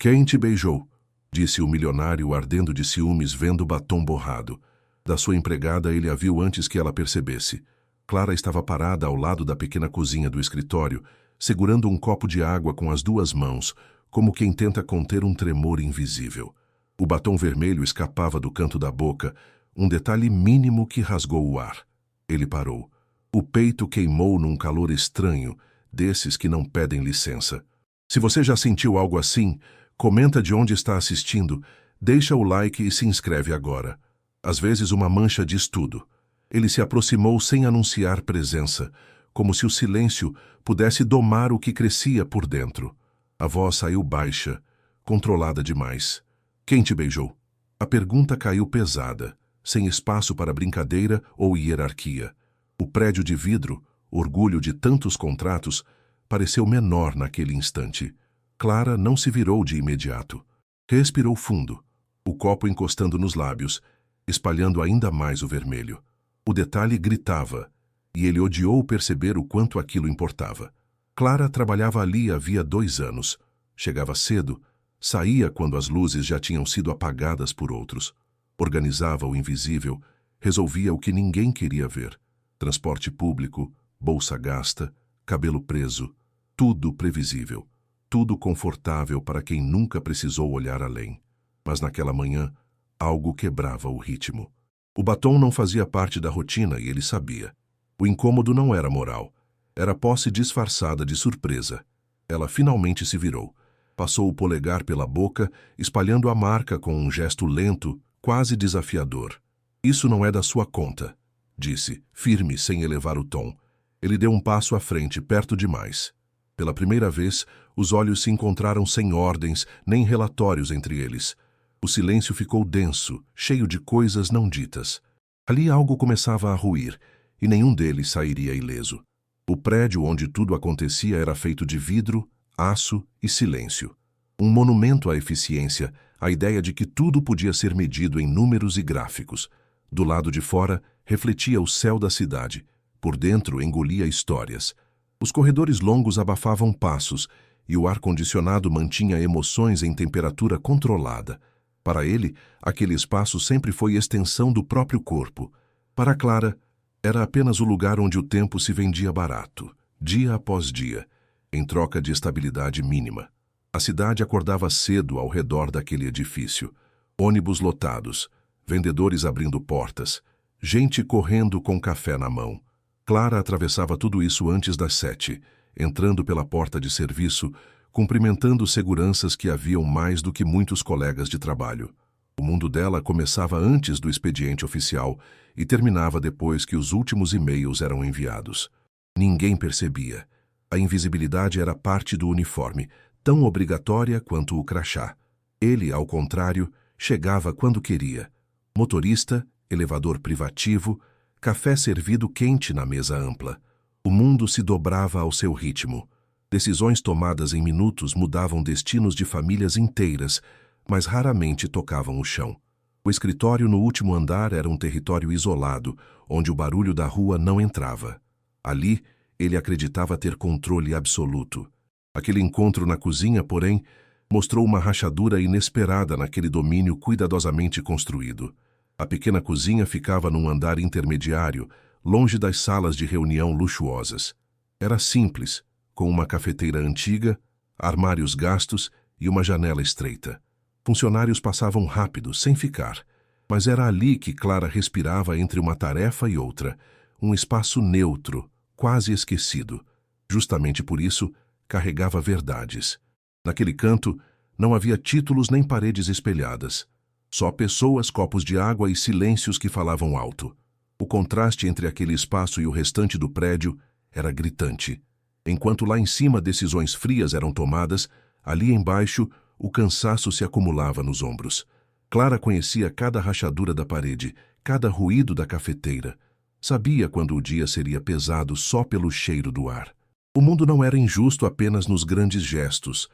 Quem te beijou? Disse o milionário, ardendo de ciúmes vendo o batom borrado. Da sua empregada ele a viu antes que ela percebesse. Clara estava parada ao lado da pequena cozinha do escritório, segurando um copo de água com as duas mãos, como quem tenta conter um tremor invisível. O batom vermelho escapava do canto da boca, um detalhe mínimo que rasgou o ar. Ele parou. O peito queimou num calor estranho, desses que não pedem licença. Se você já sentiu algo assim, comenta de onde está assistindo, deixa o like e se inscreve agora. Às vezes uma mancha diz tudo. Ele se aproximou sem anunciar presença, como se o silêncio pudesse domar o que crescia por dentro. A voz saiu baixa, controlada demais. Quem te beijou? A pergunta caiu pesada, sem espaço para brincadeira ou hierarquia. O prédio de vidro, orgulho de tantos contratos, pareceu menor naquele instante. Clara não se virou de imediato. Respirou fundo, o copo encostando nos lábios, espalhando ainda mais o vermelho. O detalhe gritava, e ele odiou perceber o quanto aquilo importava. Clara trabalhava ali havia 2 anos. Chegava cedo, saía quando as luzes já tinham sido apagadas por outros. Organizava o invisível, resolvia o que ninguém queria ver. Transporte público, bolsa gasta, cabelo preso, tudo previsível, tudo confortável para quem nunca precisou olhar além. Mas naquela manhã, algo quebrava o ritmo. O batom não fazia parte da rotina e ele sabia. O incômodo não era moral. Era posse disfarçada de surpresa. Ela finalmente se virou. Passou o polegar pela boca, espalhando a marca com um gesto lento, quase desafiador. Isso não é da sua conta, disse, firme, sem elevar o tom. Ele deu um passo à frente, perto demais. Pela primeira vez, os olhos se encontraram sem ordens, nem relatórios entre eles. O silêncio ficou denso, cheio de coisas não ditas. Ali algo começava a ruir, e nenhum deles sairia ileso. O prédio onde tudo acontecia era feito de vidro, aço e silêncio. Um monumento à eficiência, a ideia de que tudo podia ser medido em números e gráficos. Do lado de fora, refletia o céu da cidade. Por dentro, engolia histórias. Os corredores longos abafavam passos, e o ar-condicionado mantinha emoções em temperatura controlada. Para ele, aquele espaço sempre foi extensão do próprio corpo. Para Clara, era apenas o lugar onde o tempo se vendia barato, dia após dia, em troca de estabilidade mínima. A cidade acordava cedo ao redor daquele edifício. Ônibus lotados, vendedores abrindo portas, gente correndo com café na mão. Clara atravessava tudo isso antes das 7, entrando pela porta de serviço, cumprimentando seguranças que haviam mais do que muitos colegas de trabalho. O mundo dela começava antes do expediente oficial e terminava depois que os últimos e-mails eram enviados. Ninguém percebia. A invisibilidade era parte do uniforme, tão obrigatória quanto o crachá. Ele, ao contrário, chegava quando queria. Motorista, elevador privativo, café servido quente na mesa ampla. O mundo se dobrava ao seu ritmo. Decisões tomadas em minutos mudavam destinos de famílias inteiras, mas raramente tocavam o chão. O escritório no último andar era um território isolado, onde o barulho da rua não entrava. Ali, ele acreditava ter controle absoluto. Aquele encontro na cozinha, porém, mostrou uma rachadura inesperada naquele domínio cuidadosamente construído. A pequena cozinha ficava num andar intermediário, longe das salas de reunião luxuosas. Era simples, com uma cafeteira antiga, armários gastos e uma janela estreita. Funcionários passavam rápido, sem ficar, mas era ali que Clara respirava entre uma tarefa e outra, um espaço neutro, quase esquecido. Justamente por isso, carregava verdades. Naquele canto, não havia títulos nem paredes espelhadas. Só pessoas, copos de água e silêncios que falavam alto. O contraste entre aquele espaço e o restante do prédio era gritante. Enquanto lá em cima decisões frias eram tomadas, ali embaixo o cansaço se acumulava nos ombros. Clara conhecia cada rachadura da parede, cada ruído da cafeteira. Sabia quando o dia seria pesado só pelo cheiro do ar. O mundo não era injusto apenas nos grandes gestos,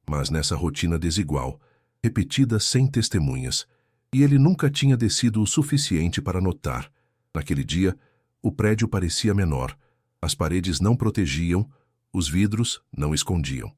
mas nessa rotina desigual, repetida sem testemunhas. E ele nunca tinha descido o suficiente para notar. Naquele dia, o prédio parecia menor. As paredes não protegiam, os vidros não escondiam.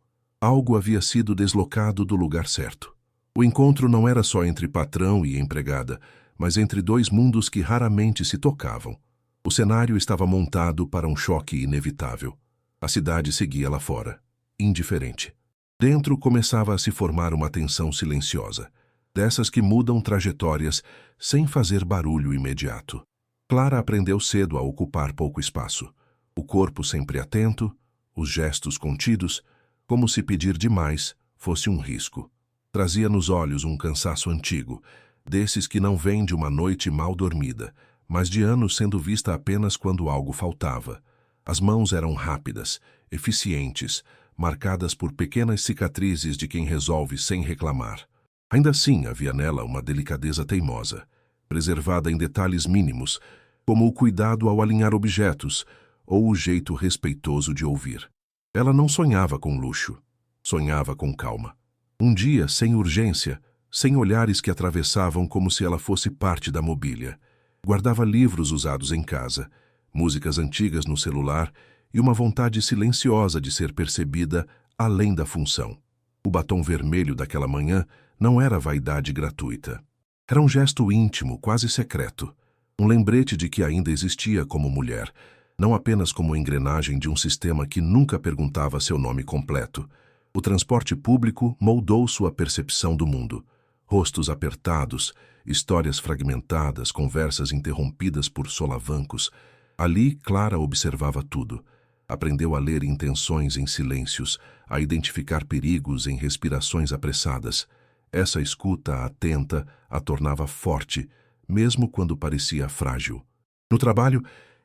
Algo havia sido deslocado do lugar certo. O encontro não era só entre patrão e empregada, mas entre dois mundos que raramente se tocavam. O cenário estava montado para um choque inevitável. A cidade seguia lá fora, indiferente. Dentro começava a se formar uma tensão silenciosa, dessas que mudam trajetórias sem fazer barulho imediato. Clara aprendeu cedo a ocupar pouco espaço. O corpo sempre atento, os gestos contidos, como se pedir demais fosse um risco. Trazia nos olhos um cansaço antigo, desses que não vêm de uma noite mal dormida, mas de anos sendo vista apenas quando algo faltava. As mãos eram rápidas, eficientes, marcadas por pequenas cicatrizes de quem resolve sem reclamar. Ainda assim, havia nela uma delicadeza teimosa, preservada em detalhes mínimos, como o cuidado ao alinhar objetos ou o jeito respeitoso de ouvir. Ela não sonhava com luxo, sonhava com calma. Um dia, sem urgência, sem olhares que atravessavam como se ela fosse parte da mobília. Guardava livros usados em casa, músicas antigas no celular e uma vontade silenciosa de ser percebida além da função. O batom vermelho daquela manhã não era vaidade gratuita. Era um gesto íntimo, quase secreto. Um lembrete de que ainda existia como mulher, não apenas como engrenagem de um sistema que nunca perguntava seu nome completo. O transporte público moldou sua percepção do mundo. Rostos apertados, histórias fragmentadas, conversas interrompidas por solavancos. Ali, Clara observava tudo. Aprendeu a ler intenções em silêncios, a identificar perigos em respirações apressadas. Essa escuta atenta a tornava forte, mesmo quando parecia frágil. No trabalho,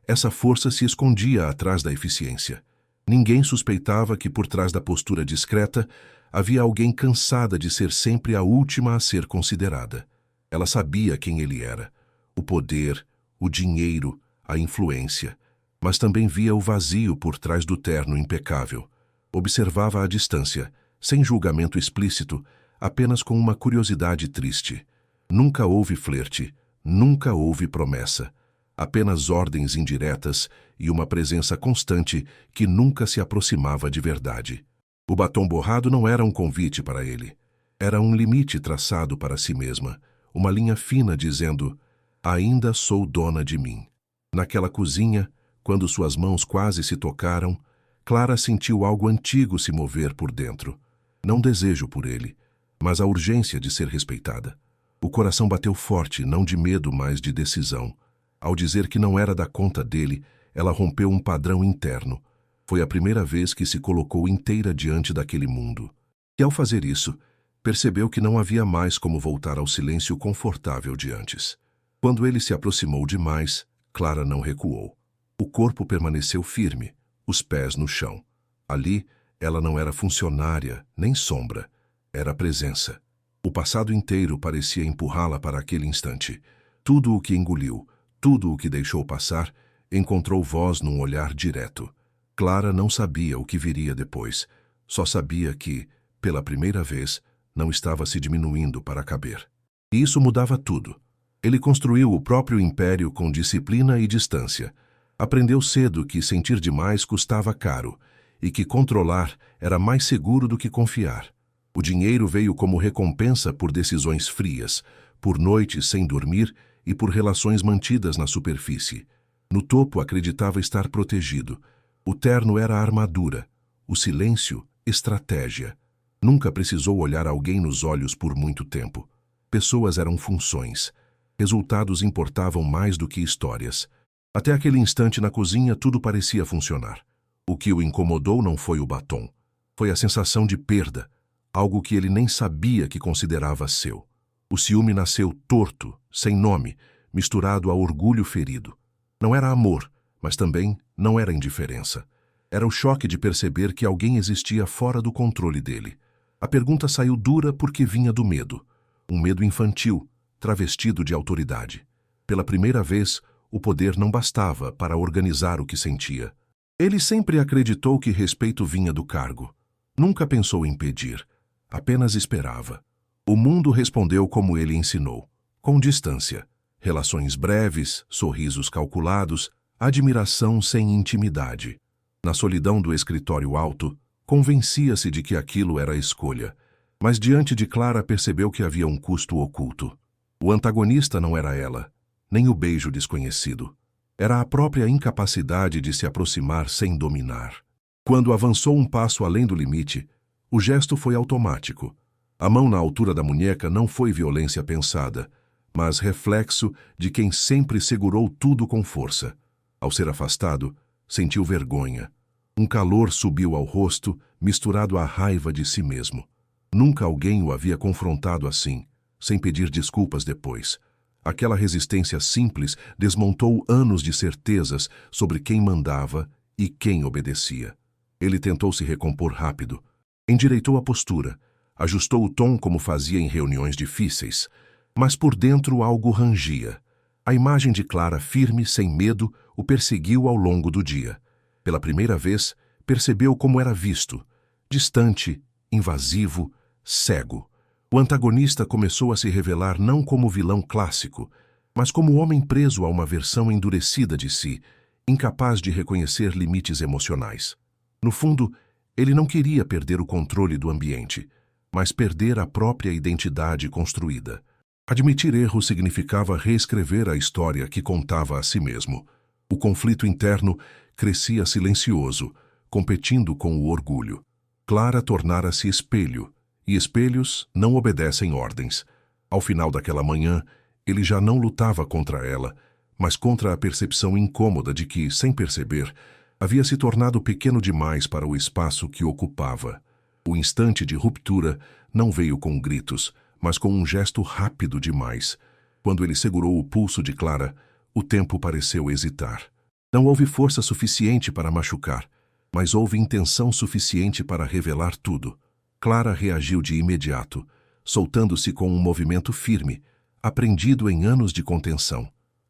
essa força se escondia atrás da eficiência. Ninguém suspeitava que por trás da postura discreta havia alguém cansada de ser sempre a última a ser considerada. Ela sabia quem ele era: o poder, o dinheiro, a influência. Mas também via o vazio por trás do terno impecável. Observava à distância, sem julgamento explícito, apenas com uma curiosidade triste. Nunca houve flerte, nunca houve promessa. Apenas ordens indiretas e uma presença constante que nunca se aproximava de verdade. O batom borrado não era um convite para ele. Era um limite traçado para si mesma, uma linha fina dizendo: ainda sou dona de mim. Naquela cozinha, quando suas mãos quase se tocaram, Clara sentiu algo antigo se mover por dentro. Não desejo por ele, mas a urgência de ser respeitada. O coração bateu forte, não de medo, mas de decisão. Ao dizer que não era da conta dele, ela rompeu um padrão interno. Foi a primeira vez que se colocou inteira diante daquele mundo. E ao fazer isso, percebeu que não havia mais como voltar ao silêncio confortável de antes. Quando ele se aproximou demais, Clara não recuou. O corpo permaneceu firme, os pés no chão. Ali, ela não era funcionária, nem sombra. Era presença. O passado inteiro parecia empurrá-la para aquele instante. Tudo o que engoliu, tudo o que deixou passar, encontrou voz num olhar direto. Clara não sabia o que viria depois. Só sabia que, pela primeira vez, não estava se diminuindo para caber. E isso mudava tudo. Ele construiu o próprio império com disciplina e distância. Aprendeu cedo que sentir demais custava caro e que controlar era mais seguro do que confiar. O dinheiro veio como recompensa por decisões frias, por noites sem dormir e por relações mantidas na superfície. No topo acreditava estar protegido. O terno era a armadura, o silêncio, estratégia. Nunca precisou olhar alguém nos olhos por muito tempo. Pessoas eram funções. Resultados importavam mais do que histórias. Até aquele instante na cozinha tudo parecia funcionar. O que o incomodou não foi o batom. Foi a sensação de perda, algo que ele nem sabia que considerava seu. O ciúme nasceu torto, sem nome, misturado a orgulho ferido. Não era amor, mas também não era indiferença. Era o choque de perceber que alguém existia fora do controle dele. A pergunta saiu dura porque vinha do medo. Um medo infantil, travestido de autoridade. Pela primeira vez, o poder não bastava para organizar o que sentia. Ele sempre acreditou que respeito vinha do cargo. Nunca pensou em pedir, apenas esperava. O mundo respondeu como ele ensinou, com distância. Relações breves, sorrisos calculados, admiração sem intimidade. Na solidão do escritório alto, Convencia-se de que aquilo era a escolha, mas diante de Clara percebeu que havia um custo oculto. O antagonista não era ela, nem o beijo desconhecido. Era a própria incapacidade de se aproximar sem dominar. Quando avançou um passo além do limite, o gesto foi automático. A mão na altura da munheca não foi violência pensada, mas reflexo de quem sempre segurou tudo com força. Ao ser afastado, sentiu vergonha. Um calor subiu ao rosto, misturado à raiva de si mesmo. Nunca alguém o havia confrontado assim, sem pedir desculpas depois. Aquela resistência simples desmontou anos de certezas sobre quem mandava e quem obedecia. Ele tentou se recompor rápido. Endireitou a postura, ajustou o tom como fazia em reuniões difíceis, mas por dentro algo rangia. A imagem de Clara firme, sem medo, o perseguiu ao longo do dia. Pela primeira vez, percebeu como era visto, distante, invasivo, cego. O antagonista começou a se revelar não como vilão clássico, mas como homem preso a uma versão endurecida de si, incapaz de reconhecer limites emocionais. No fundo, ele não queria perder o controle do ambiente, mas perder a própria identidade construída. Admitir erro significava reescrever a história que contava a si mesmo. O conflito interno crescia silencioso, competindo com o orgulho. Clara tornara-se espelho, e espelhos não obedecem ordens. Ao final daquela manhã, ele já não lutava contra ela, mas contra a percepção incômoda de que, sem perceber, havia se tornado pequeno demais para o espaço que ocupava. O instante de ruptura não veio com gritos, mas com um gesto rápido demais. Quando ele segurou o pulso de Clara, o tempo pareceu hesitar. Não houve força suficiente para machucar, mas houve intenção suficiente para revelar tudo. Clara reagiu de imediato, soltando-se com um movimento firme, aprendido em anos de contenção.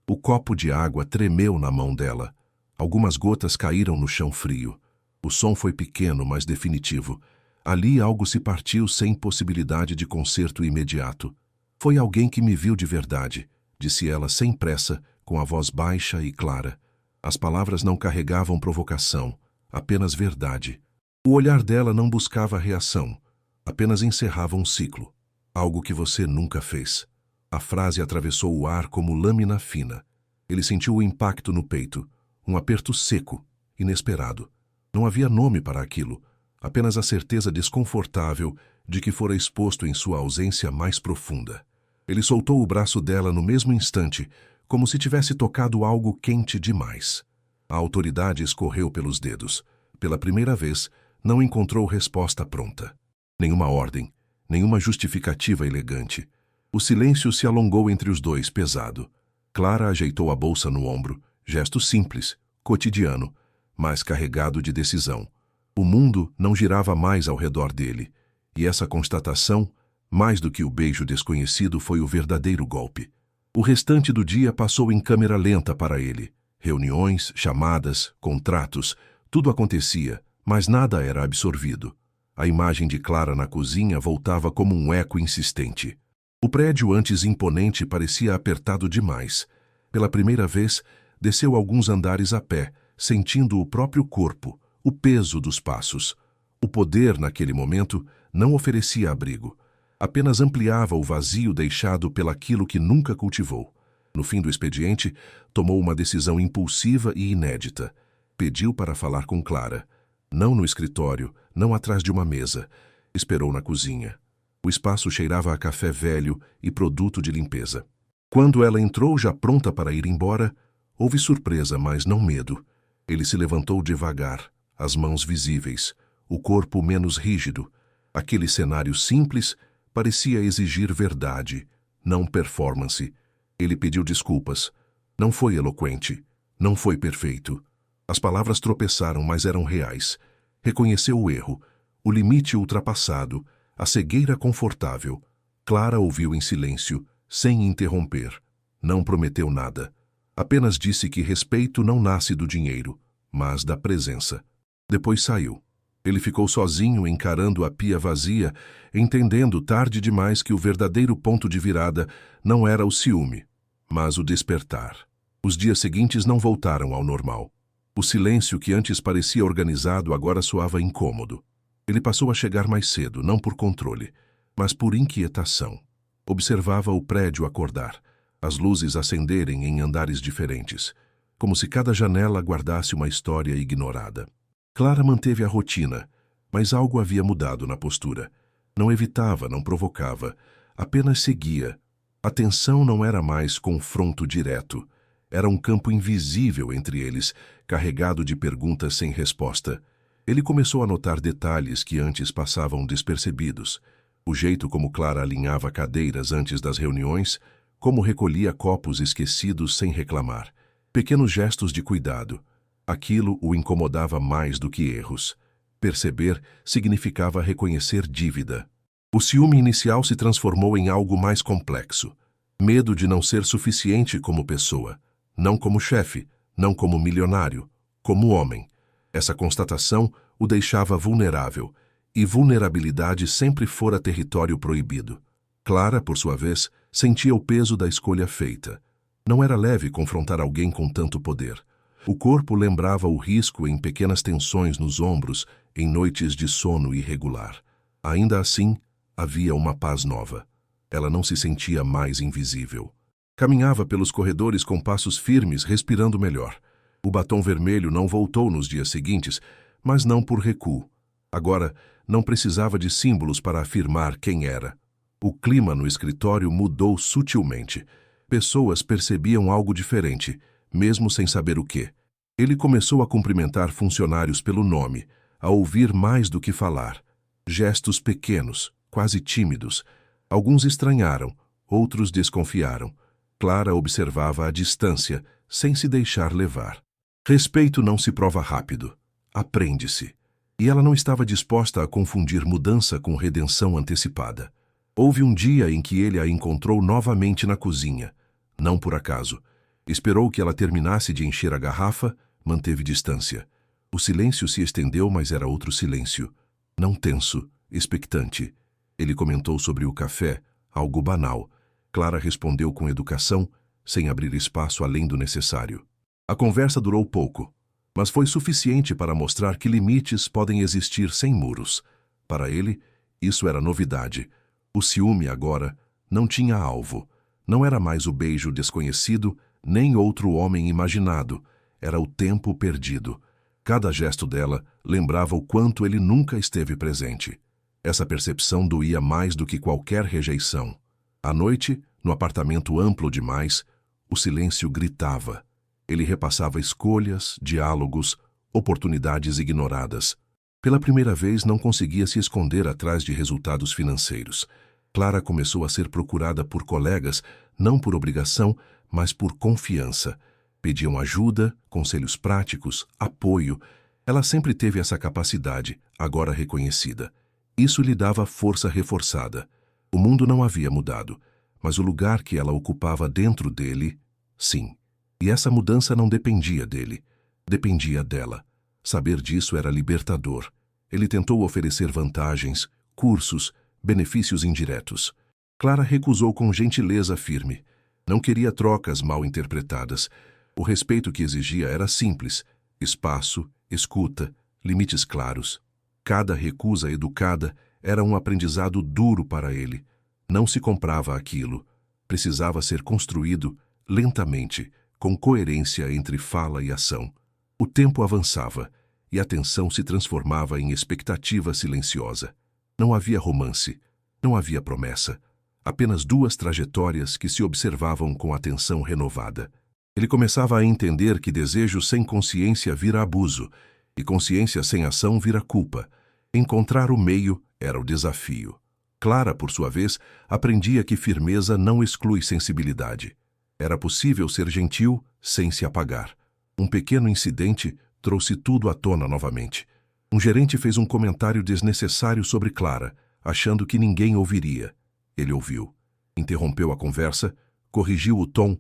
O copo de água tremeu na mão dela. Algumas gotas caíram no chão frio. O som foi pequeno, mas definitivo. Ali algo se partiu sem possibilidade de conserto imediato. Foi alguém que me viu de verdade, disse ela sem pressa, com a voz baixa e clara. As palavras não carregavam provocação, apenas verdade. O olhar dela não buscava reação, apenas encerrava um ciclo. Algo que você nunca fez. A frase atravessou o ar como lâmina fina. Ele sentiu o impacto no peito, um aperto seco, inesperado. Não havia nome para aquilo, apenas a certeza desconfortável de que fora exposto em sua ausência mais profunda. Ele soltou o braço dela no mesmo instante, como se tivesse tocado algo quente demais. A autoridade escorreu pelos dedos. Pela primeira vez, não encontrou resposta pronta. Nenhuma ordem, nenhuma justificativa elegante. O silêncio se alongou entre os dois, pesado. Clara ajeitou a bolsa no ombro, gesto simples, cotidiano, mas carregado de decisão. O mundo não girava mais ao redor dele, e essa constatação, mais do que o beijo desconhecido, foi o verdadeiro golpe. O restante do dia passou em câmera lenta para ele. Reuniões, chamadas, contratos, tudo acontecia, mas nada era absorvido. A imagem de Clara na cozinha voltava como um eco insistente. O prédio antes imponente parecia apertado demais. Pela primeira vez, desceu alguns andares a pé, sentindo o próprio corpo, o peso dos passos. O poder, naquele momento, não oferecia abrigo. Apenas ampliava o vazio deixado pelaquilo que nunca cultivou. No fim do expediente, tomou uma decisão impulsiva e inédita. Pediu para falar com Clara. Não no escritório, não atrás de uma mesa. Esperou na cozinha. O espaço cheirava a café velho e produto de limpeza. Quando ela entrou, já pronta para ir embora, houve surpresa, mas não medo. Ele se levantou devagar, as mãos visíveis, o corpo menos rígido. Aquele cenário simples parecia exigir verdade, não performance. Ele pediu desculpas. Não foi eloquente, não foi perfeito. As palavras tropeçaram, mas eram reais. Reconheceu o erro, o limite ultrapassado, a cegueira confortável. Clara ouviu em silêncio, sem interromper. Não prometeu nada. Apenas disse que respeito não nasce do dinheiro, mas da presença. Depois saiu. Ele ficou sozinho encarando a pia vazia, entendendo tarde demais que o verdadeiro ponto de virada não era o ciúme, mas o despertar. Os dias seguintes não voltaram ao normal. O silêncio que antes parecia organizado agora soava incômodo. Ele passou a chegar mais cedo, não por controle, mas por inquietação. Observava o prédio acordar, as luzes acenderem em andares diferentes, como se cada janela guardasse uma história ignorada. Clara manteve a rotina, mas algo havia mudado na postura. Não evitava, não provocava, apenas seguia. A tensão não era mais confronto direto. Era um campo invisível entre eles, carregado de perguntas sem resposta. Ele começou a notar detalhes que antes passavam despercebidos. O jeito como Clara alinhava cadeiras antes das reuniões, como recolhia copos esquecidos sem reclamar. Pequenos gestos de cuidado. Aquilo o incomodava mais do que erros. Perceber significava reconhecer dívida. O ciúme inicial se transformou em algo mais complexo. Medo de não ser suficiente como pessoa. Não como chefe, não como milionário, como homem. Essa constatação o deixava vulnerável, e vulnerabilidade sempre fora território proibido. Clara, por sua vez, sentia o peso da escolha feita. Não era leve confrontar alguém com tanto poder. O corpo lembrava o risco em pequenas tensões nos ombros, em noites de sono irregular. Ainda assim, havia uma paz nova. Ela não se sentia mais invisível. Caminhava pelos corredores com passos firmes, respirando melhor. O batom vermelho não voltou nos dias seguintes, mas não por recuo. Agora, não precisava de símbolos para afirmar quem era. O clima no escritório mudou sutilmente. Pessoas percebiam algo diferente, mesmo sem saber o quê. Ele começou a cumprimentar funcionários pelo nome, a ouvir mais do que falar. Gestos pequenos, quase tímidos. Alguns estranharam, outros desconfiaram. Clara observava à distância, sem se deixar levar. Respeito não se prova rápido. Aprende-se. E ela não estava disposta a confundir mudança com redenção antecipada. Houve um dia em que ele a encontrou novamente na cozinha. Não por acaso. Esperou que ela terminasse de encher a garrafa, manteve distância. O silêncio se estendeu, mas era outro silêncio. Não tenso, expectante. Ele comentou sobre o café, algo banal. Clara respondeu com educação, sem abrir espaço além do necessário. A conversa durou pouco, mas foi suficiente para mostrar que limites podem existir sem muros. Para ele, isso era novidade. O ciúme agora não tinha alvo. Não era mais o beijo desconhecido, nem outro homem imaginado. Era o tempo perdido. Cada gesto dela lembrava o quanto ele nunca esteve presente. Essa percepção doía mais do que qualquer rejeição. À noite, no apartamento amplo demais, o silêncio gritava. Ele repassava escolhas, diálogos, oportunidades ignoradas. Pela primeira vez, não conseguia se esconder atrás de resultados financeiros. Clara começou a ser procurada por colegas, não por obrigação, mas por confiança. Pediam ajuda, conselhos práticos, apoio. Ela sempre teve essa capacidade, agora reconhecida. Isso lhe dava força reforçada. O mundo não havia mudado, mas o lugar que ela ocupava dentro dele, sim. E essa mudança não dependia dele, dependia dela. Saber disso era libertador. Ele tentou oferecer vantagens, cursos, benefícios indiretos. Clara recusou com gentileza firme. Não queria trocas mal interpretadas. O respeito que exigia era simples: espaço, escuta, limites claros. Cada recusa educada era um aprendizado duro para ele. Não se comprava aquilo. Precisava ser construído lentamente, com coerência entre fala e ação. O tempo avançava, e a tensão se transformava em expectativa silenciosa. Não havia romance, não havia promessa. Apenas duas trajetórias que se observavam com atenção renovada. Ele começava a entender que desejo sem consciência vira abuso, e consciência sem ação vira culpa. Encontrar o meio era o desafio. Clara, por sua vez, aprendia que firmeza não exclui sensibilidade. Era possível ser gentil sem se apagar. Um pequeno incidente trouxe tudo à tona novamente. Um gerente fez um comentário desnecessário sobre Clara, achando que ninguém ouviria. Ele ouviu. Interrompeu a conversa, corrigiu o tom,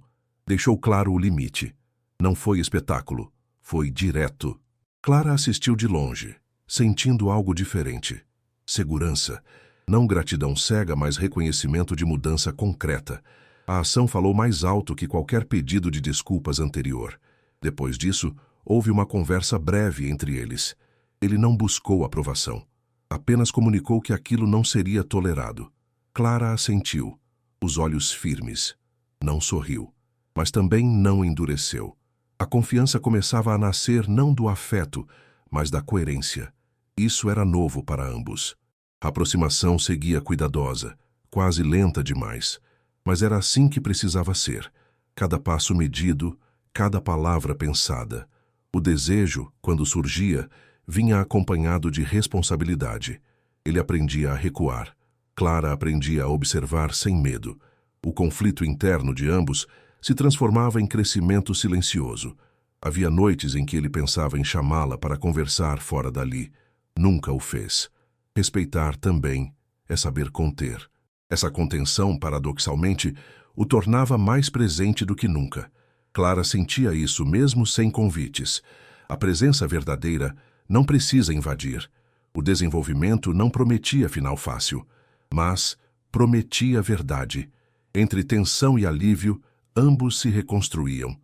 deixou claro o limite. Não foi espetáculo, foi direto. Clara assistiu de longe, sentindo algo diferente. Segurança. Não gratidão cega, mas reconhecimento de mudança concreta. A ação falou mais alto que qualquer pedido de desculpas anterior. Depois disso, houve uma conversa breve entre eles. Ele não buscou aprovação. Apenas comunicou que aquilo não seria tolerado. Clara assentiu, os olhos firmes. Não sorriu, mas também não endureceu. A confiança começava a nascer não do afeto, mas da coerência. Isso era novo para ambos. A aproximação seguia cuidadosa, quase lenta demais, mas era assim que precisava ser. Cada passo medido, cada palavra pensada. O desejo, quando surgia, vinha acompanhado de responsabilidade. Ele aprendia a recuar. Clara aprendia a observar sem medo. O conflito interno de ambos se transformava em crescimento silencioso. Havia noites em que ele pensava em chamá-la para conversar fora dali. Nunca o fez. Respeitar também é saber conter. Essa contenção, paradoxalmente, o tornava mais presente do que nunca. Clara sentia isso mesmo sem convites. A presença verdadeira não precisa invadir. O desenvolvimento não prometia final fácil, mas prometia verdade. Entre tensão e alívio, ambos se reconstruíam.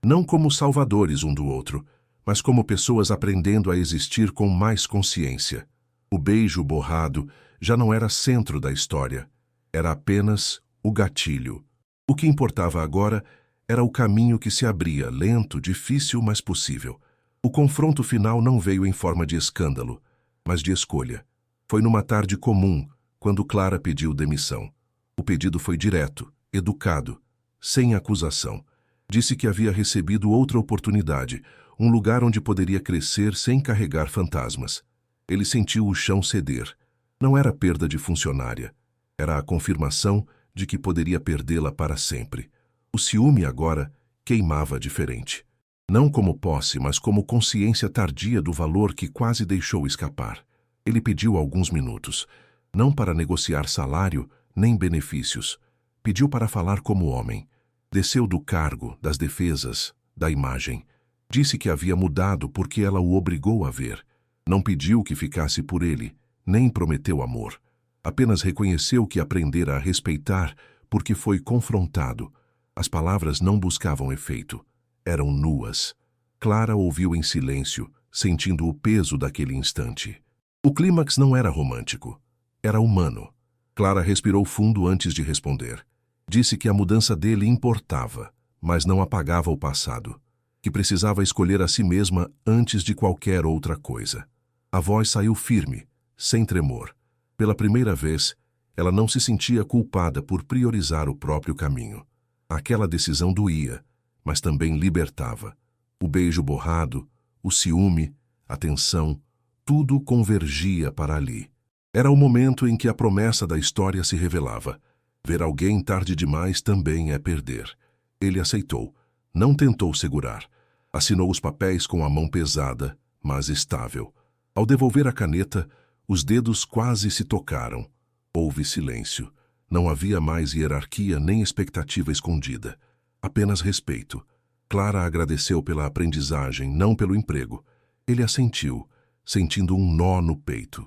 Não como salvadores um do outro, mas como pessoas aprendendo a existir com mais consciência. O beijo borrado já não era centro da história. Era apenas o gatilho. O que importava agora era o caminho que se abria, lento, difícil, mas possível. O confronto final não veio em forma de escândalo, mas de escolha. Foi numa tarde comum, quando Clara pediu demissão. O pedido foi direto, educado, sem acusação. Disse que havia recebido outra oportunidade, um lugar onde poderia crescer sem carregar fantasmas. Ele sentiu o chão ceder. Não era perda de funcionária. Era a confirmação de que poderia perdê-la para sempre. O ciúme agora queimava diferente. Não como posse, mas como consciência tardia do valor que quase deixou escapar. Ele pediu alguns minutos, não para negociar salário nem benefícios. Pediu para falar como homem. Desceu do cargo, das defesas, da imagem. Disse que havia mudado porque ela o obrigou a ver. Não pediu que ficasse por ele, nem prometeu amor. Apenas reconheceu que aprendera a respeitar porque foi confrontado. As palavras não buscavam efeito. Eram nuas. Clara ouviu em silêncio, sentindo o peso daquele instante. O clímax não era romântico. Era humano. Clara respirou fundo antes de responder. Disse que a mudança dele importava, mas não apagava o passado. Que precisava escolher a si mesma antes de qualquer outra coisa. A voz saiu firme, sem tremor. Pela primeira vez, ela não se sentia culpada por priorizar o próprio caminho. Aquela decisão doía, mas também libertava. O beijo borrado, o ciúme, a tensão, tudo convergia para ali. Era o momento em que a promessa da história se revelava. Ver alguém tarde demais também é perder. Ele aceitou. Não tentou segurar. Assinou os papéis com a mão pesada, mas estável. Ao devolver a caneta, os dedos quase se tocaram. Houve silêncio. Não havia mais hierarquia nem expectativa escondida. Apenas respeito. Clara agradeceu pela aprendizagem, não pelo emprego. Ele assentiu, sentindo um nó no peito.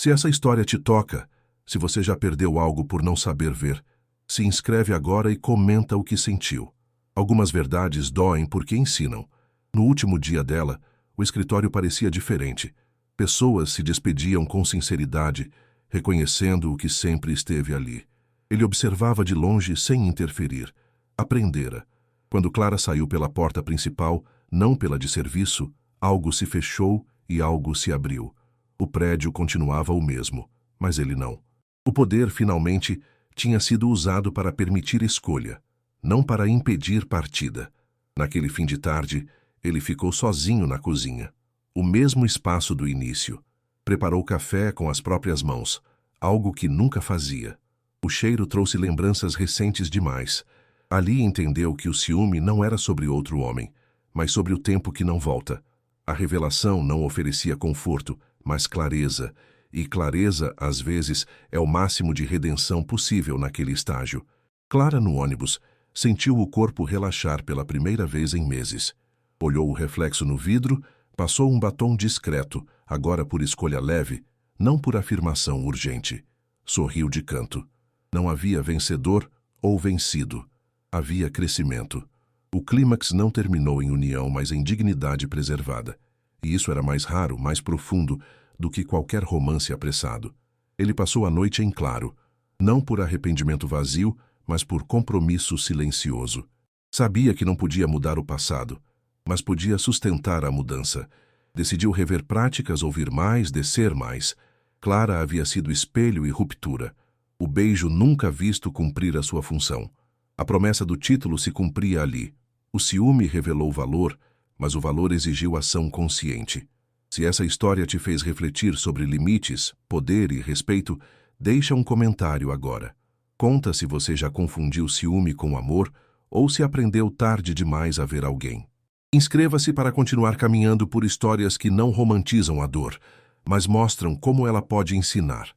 Se essa história te toca, se você já perdeu algo por não saber ver, se inscreve agora e comenta o que sentiu. Algumas verdades doem porque ensinam. No último dia dela, o escritório parecia diferente. Pessoas se despediam com sinceridade, reconhecendo o que sempre esteve ali. Ele observava de longe sem interferir. Aprendera. Quando Clara saiu pela porta principal, não pela de serviço, algo se fechou e algo se abriu. O prédio continuava o mesmo, mas ele não. O poder, finalmente, tinha sido usado para permitir escolha, não para impedir partida. Naquele fim de tarde, ele ficou sozinho na cozinha. O mesmo espaço do início. Preparou café com as próprias mãos, algo que nunca fazia. O cheiro trouxe lembranças recentes demais. Ali entendeu que o ciúme não era sobre outro homem, mas sobre o tempo que não volta. A revelação não oferecia conforto, mas clareza, e clareza, às vezes, é o máximo de redenção possível naquele estágio. Clara, no ônibus, sentiu o corpo relaxar pela primeira vez em meses. Olhou o reflexo no vidro, passou um batom discreto, agora por escolha leve, não por afirmação urgente. Sorriu de canto. Não havia vencedor ou vencido. Havia crescimento. O clímax não terminou em união, mas em dignidade preservada. E isso era mais raro, mais profundo, do que qualquer romance apressado. Ele passou a noite em claro, não por arrependimento vazio, mas por compromisso silencioso. Sabia que não podia mudar o passado, mas podia sustentar a mudança. Decidiu rever práticas, ouvir mais, descer mais. Clara havia sido espelho e ruptura. O beijo nunca visto cumprir a sua função. A promessa do título se cumpria ali. O ciúme revelou valor, mas o valor exigiu ação consciente. Se essa história te fez refletir sobre limites, poder e respeito, deixa um comentário agora. Conta se você já confundiu ciúme com amor ou se aprendeu tarde demais a ver alguém. Inscreva-se para continuar caminhando por histórias que não romantizam a dor, mas mostram como ela pode ensinar.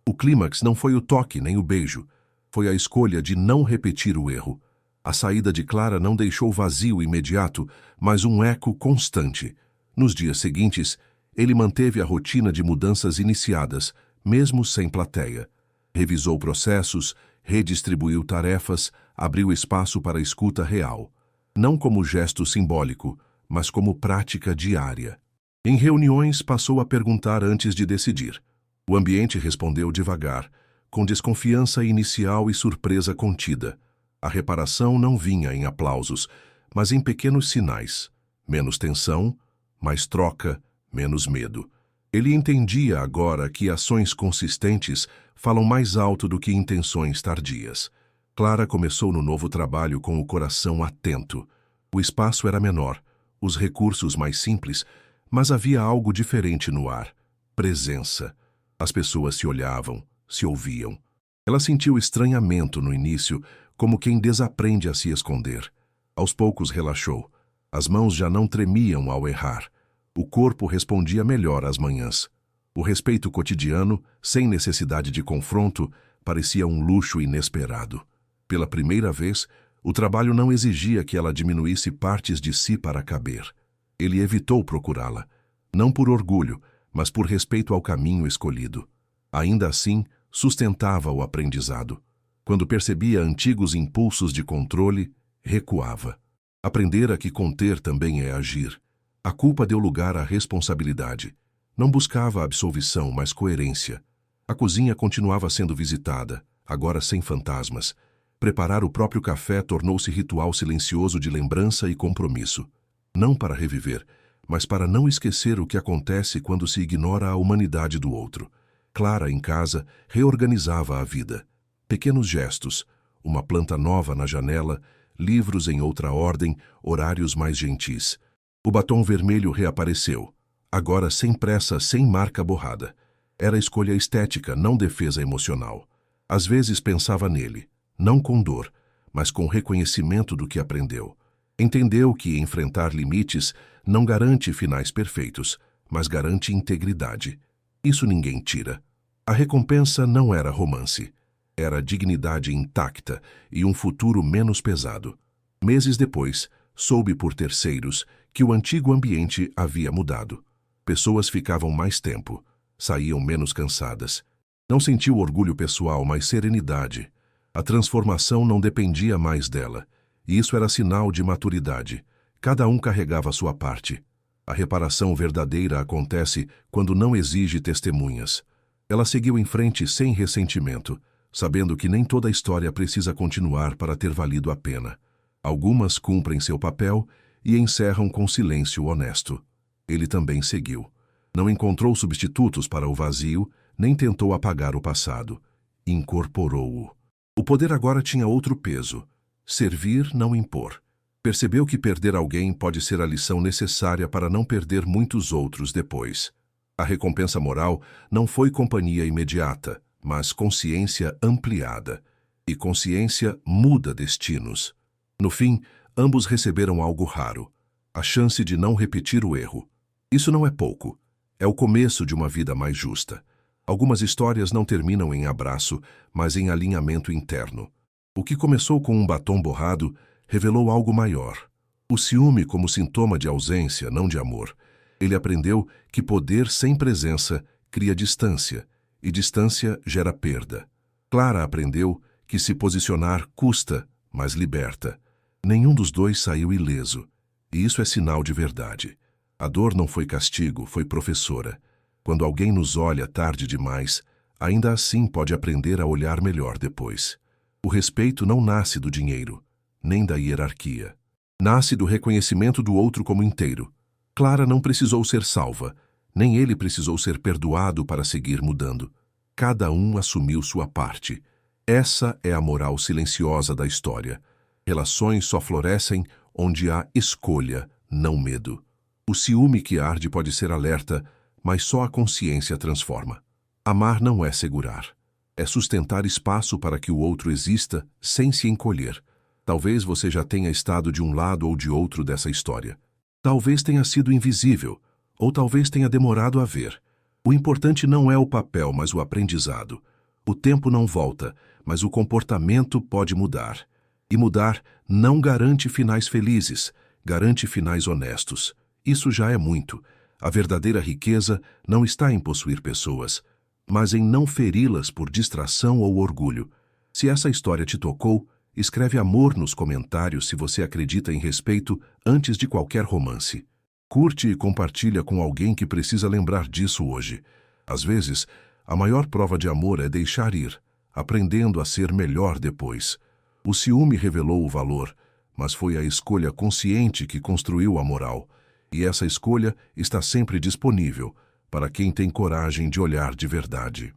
O clímax não foi o toque nem o beijo, foi a escolha de não repetir o erro. A saída de Clara não deixou vazio imediato, mas um eco constante. Nos dias seguintes, ele manteve a rotina de mudanças iniciadas, mesmo sem plateia. Revisou processos, redistribuiu tarefas, abriu espaço para a escuta real. Não como gesto simbólico, mas como prática diária. Em reuniões, passou a perguntar antes de decidir. O ambiente respondeu devagar, com desconfiança inicial e surpresa contida. A reparação não vinha em aplausos, mas em pequenos sinais. Menos tensão, mais troca, menos medo. Ele entendia agora que ações consistentes falam mais alto do que intenções tardias. Clara começou no novo trabalho com o coração atento. O espaço era menor, os recursos mais simples, mas havia algo diferente no ar. Presença. As pessoas se olhavam, se ouviam. Ela sentiu estranhamento no início, como quem desaprende a se esconder. Aos poucos relaxou. As mãos já não tremiam ao errar. O corpo respondia melhor às manhãs. O respeito cotidiano, sem necessidade de confronto, parecia um luxo inesperado. Pela primeira vez, o trabalho não exigia que ela diminuísse partes de si para caber. Ele evitou procurá-la, não por orgulho, mas por respeito ao caminho escolhido. Ainda assim, sustentava o aprendizado. Quando percebia antigos impulsos de controle, recuava. Aprendera que conter também é agir. A culpa deu lugar à responsabilidade. Não buscava absolvição, mas coerência. A cozinha continuava sendo visitada, agora sem fantasmas. Preparar o próprio café tornou-se ritual silencioso de lembrança e compromisso. Não para reviver, mas para não esquecer o que acontece quando se ignora a humanidade do outro. Clara, em casa, reorganizava a vida. Pequenos gestos, uma planta nova na janela, livros em outra ordem, horários mais gentis. O batom vermelho reapareceu, agora sem pressa, sem marca borrada. Era escolha estética, não defesa emocional. Às vezes pensava nele, não com dor, mas com reconhecimento do que aprendeu. Entendeu que enfrentar limites não garante finais perfeitos, mas garante integridade. Isso ninguém tira. A recompensa não era romance. Era dignidade intacta e um futuro menos pesado. Meses depois, soube por terceiros que o antigo ambiente havia mudado. Pessoas ficavam mais tempo, saíam menos cansadas. Não sentiu orgulho pessoal, mas serenidade. A transformação não dependia mais dela, e isso era sinal de maturidade. Cada um carregava sua parte. A reparação verdadeira acontece quando não exige testemunhas. Ela seguiu em frente sem ressentimento, sabendo que nem toda a história precisa continuar para ter valido a pena. Algumas cumprem seu papel e encerram com silêncio honesto. Ele também seguiu. Não encontrou substitutos para o vazio, nem tentou apagar o passado. Incorporou-o. O poder agora tinha outro peso. Servir, não impor. Percebeu que perder alguém pode ser a lição necessária para não perder muitos outros depois. A recompensa moral não foi companhia imediata, mas consciência ampliada. E consciência muda destinos. No fim, ambos receberam algo raro: a chance de não repetir o erro. Isso não é pouco. É o começo de uma vida mais justa. Algumas histórias não terminam em abraço, mas em alinhamento interno. O que começou com um batom borrado revelou algo maior. O ciúme como sintoma de ausência, não de amor. Ele aprendeu que poder sem presença cria distância, e distância gera perda. Clara aprendeu que se posicionar custa, mas liberta. Nenhum dos dois saiu ileso, e isso é sinal de verdade. A dor não foi castigo, foi professora. Quando alguém nos olha tarde demais, ainda assim pode aprender a olhar melhor depois. O respeito não nasce do dinheiro, nem da hierarquia. Nasce do reconhecimento do outro como inteiro. Clara não precisou ser salva, nem ele precisou ser perdoado para seguir mudando. Cada um assumiu sua parte. Essa é a moral silenciosa da história. Relações só florescem onde há escolha, não medo. O ciúme que arde pode ser alerta, mas só a consciência transforma. Amar não é segurar. É sustentar espaço para que o outro exista sem se encolher. Talvez você já tenha estado de um lado ou de outro dessa história. Talvez tenha sido invisível, ou talvez tenha demorado a ver. O importante não é o papel, mas o aprendizado. O tempo não volta, mas o comportamento pode mudar. E mudar não garante finais felizes, garante finais honestos. Isso já é muito. A verdadeira riqueza não está em possuir pessoas, mas em não feri-las por distração ou orgulho. Se essa história te tocou, escreve amor nos comentários se você acredita em respeito antes de qualquer romance. Curte e compartilha com alguém que precisa lembrar disso hoje. Às vezes, a maior prova de amor é deixar ir, aprendendo a ser melhor depois. O ciúme revelou o valor, mas foi a escolha consciente que construiu a moral. E essa escolha está sempre disponível para quem tem coragem de olhar de verdade.